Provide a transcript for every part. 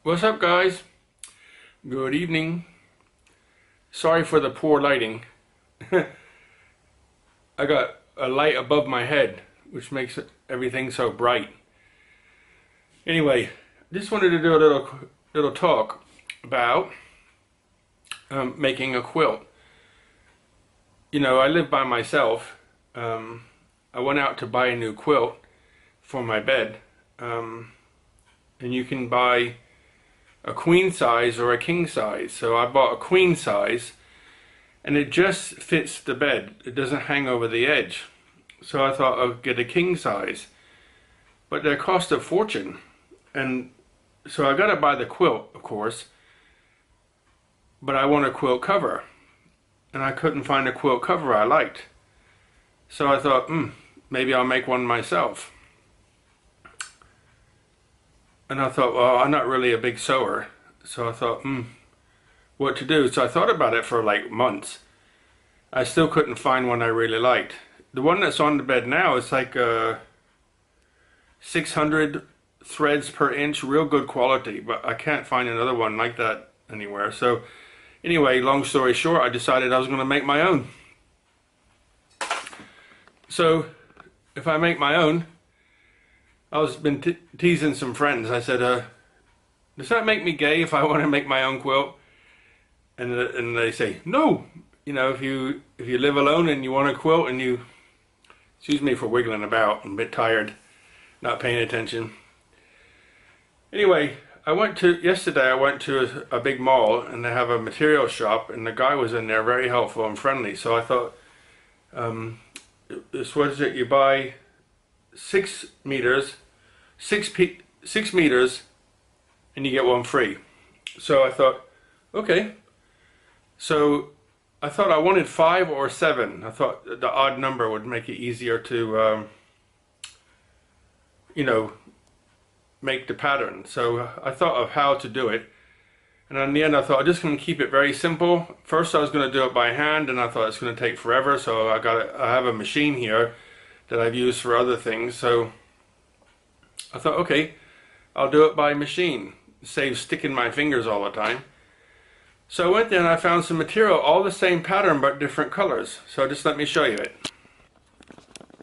What's up, guys? Good evening. Sorry for the poor lighting. I got a light above my head, which makes everything so bright. Anyway, just wanted to do a little talk about making a quilt. You know, I live by myself. I went out to buy a new quilt for my bed, and you can buy a queen size or a king size. So I bought a queen size, and it just fits the bed. It doesn't hang over the edge. So I thought I'd get a king size, but they cost a fortune. And so I got to buy the quilt, of course, but I want a quilt cover, and I couldn't find a quilt cover I liked. So I thought, maybe I'll make one myself. And I thought, well, I'm not really a big sewer. So I thought, what to do? So I thought about it for like months. I still couldn't find one I really liked. The one that's on the bed now is like 600 threads per inch, real good quality, but I can't find another one like that anywhere. So anyway, long story short, I decided I was going to make my own. So if I make my own, I was been teasing some friends. I said, does that make me gay if I want to make my own quilt? And they say, no. You know, if you live alone and you want a quilt and you, excuse me for wiggling about, I'm a bit tired, not paying attention. Anyway, yesterday I went to a big mall, and they have a material shop, and the guy was in there very helpful and friendly. So I thought, this was it, you buy 6 meters, 6 meters, and you get one free. So I thought, okay. So I thought I wanted 5 or 7. I thought the odd number would make it easier to, you know, make the pattern. So I thought of how to do it. And in the end I thought I'm just going to keep it very simple. First I was going to do it by hand, and I thought it's going to take forever. So I have a machine here that I've used for other things. So I thought, okay, I'll do it by machine. Saves sticking my fingers all the time. So I went there and I found some material, all the same pattern but different colors. So just let me show you it.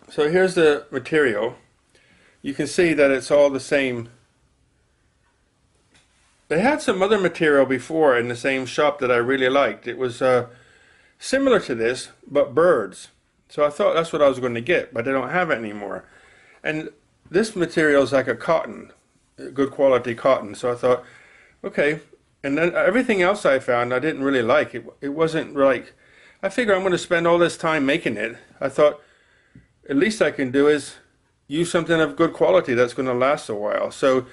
So here's the material. You can see that it's all the same. They had some other material before in the same shop that I really liked. It was similar to this, but birds. So I thought that's what I was going to get, but they don't have it anymore. And this material is like a cotton, good quality cotton. So I thought, okay. And then everything else I found I didn't really like. It wasn't like, I figure I'm going to spend all this time making it. I thought, at least I can do is use something of good quality that's going to last a while. So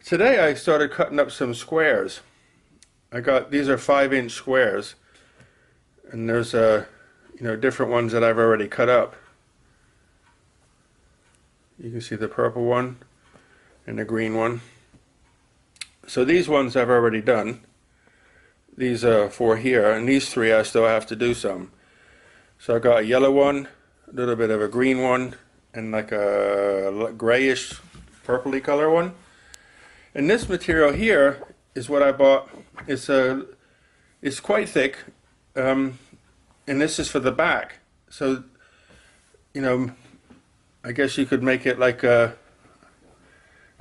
today I started cutting up some squares. These are 5-inch squares, and there's you know, different ones that I've already cut up. You can see the purple one and the green one. So these ones I've already done. These are 4 here, and these 3 I still have to do some. So I got a yellow one, a little bit of a green one, and like a grayish purpley color one. And this material here is what I bought. It's quite thick, and this is for the back. So, you know, I guess you could make it like a,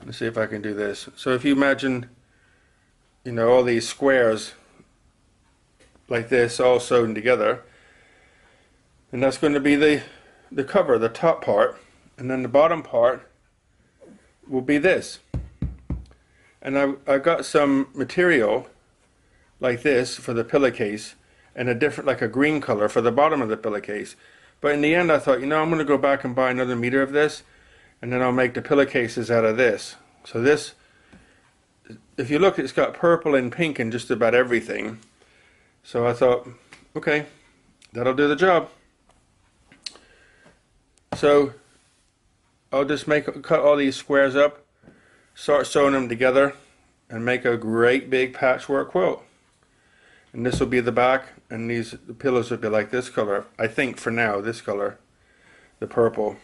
let's see if I can do this. So if you imagine, you know, all these squares like this all sewn together, and that's going to be the cover, the top part, and then the bottom part will be this. And I got some material like this for the pillowcase, and a different, like a green color for the bottom of the pillowcase. But in the end I thought, you know, I'm going to go back and buy another meter of this, and then I'll make the pillowcases out of this. So this, if you look, it's got purple and pink in just about everything. So I thought, okay, that'll do the job. So I'll just cut all these squares up, start sewing them together, and make a great big patchwork quilt. And this will be the back, and the pillows will be like this color. I think for now, this color, the purple.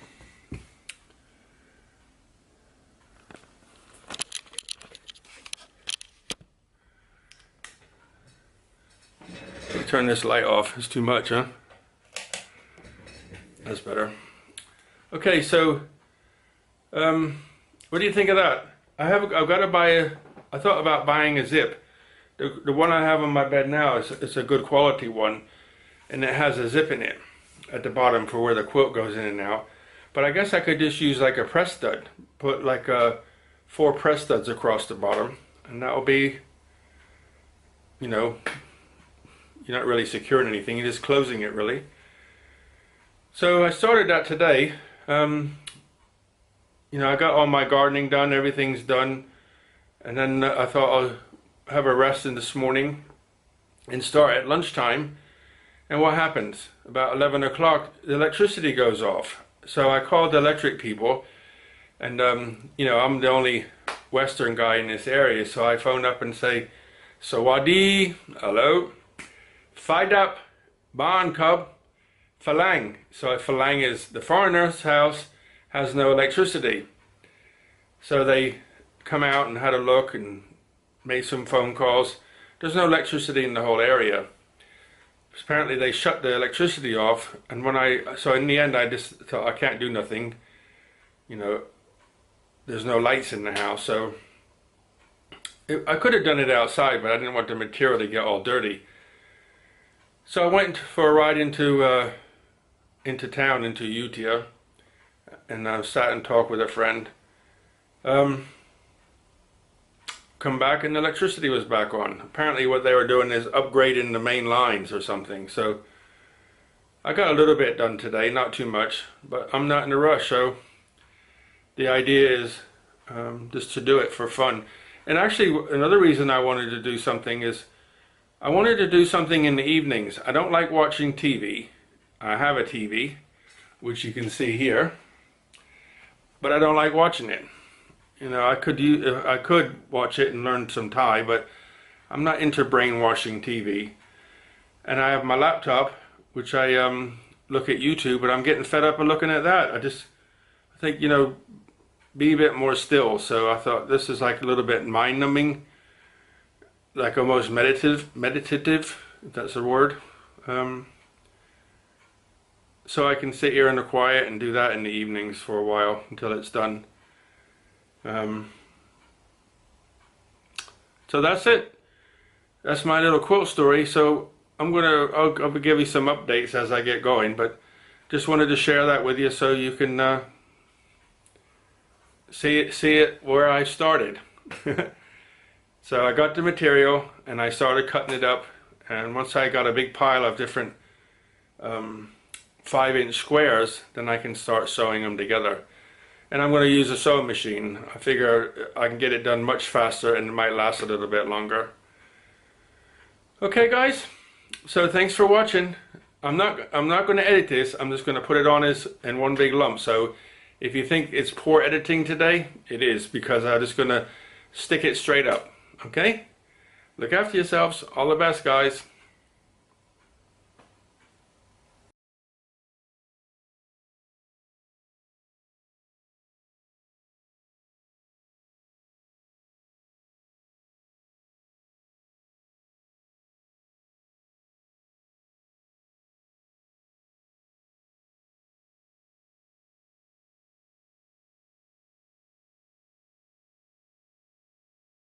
turn this light off. It's too much, huh? That's better. Okay, so what do you think of that? I've got to buy I thought about buying a zip. The one I have on my bed now it's a good quality one, and it has a zip in it at the bottom for where the quilt goes in and out. But I guess I could just use like a press stud, put like 4 press studs across the bottom, and that will be, you know, you're not really securing anything, you're just closing it really. So I started that today. You know, I got all my gardening done, everything's done, and then I thought I'll have a rest in this morning and start at lunchtime. And what happens? About 11 o'clock, the electricity goes off. So I called the electric people, and you know, I'm the only Western guy in this area, so I phoned up and say, Sawadi, hello, Faidap, Ban Cub, Falang. So Falang is the foreigner's house, has no electricity. So they come out and had a look and made some phone calls. There's no electricity in the whole area. Apparently they shut the electricity off, and so in the end I just thought I can't do nothing, you know, there's no lights in the house. So I could have done it outside, but I didn't want the material to get all dirty. So I went for a ride into town, into Utia, and I sat and talked with a friend. Come back and the electricity was back on. Apparently what they were doing is upgrading the main lines or something. So I got a little bit done today, not too much, but I'm not in a rush. So the idea is just to do it for fun. And actually another reason I wanted to do something is I wanted to do something in the evenings. I don't like watching TV. I have a TV, which you can see here, but I don't like watching it. You know, I could watch it and learn some Thai, but I'm not into brainwashing TV. And I have my laptop, which I look at YouTube, but I'm getting fed up of looking at that. I think, you know, be a bit more still. So I thought this is like a little bit mind-numbing, like almost meditative, if that's a word. So I can sit here in the quiet and do that in the evenings for a while until it's done. So that's it. That's my little quilt story. So I'll give you some updates as I get going, but just wanted to share that with you so you can see it where I started. So I got the material and I started cutting it up, and once I got a big pile of different 5-inch squares, then I can start sewing them together. And I'm going to use a sewing machine. I figure I can get it done much faster and it might last a little bit longer. Okay guys, so thanks for watching. I'm not going to edit this. I'm just going to put it on in one big lump. So if you think it's poor editing today, it is, because I'm just going to stick it straight up. Okay? Look after yourselves. All the best, guys.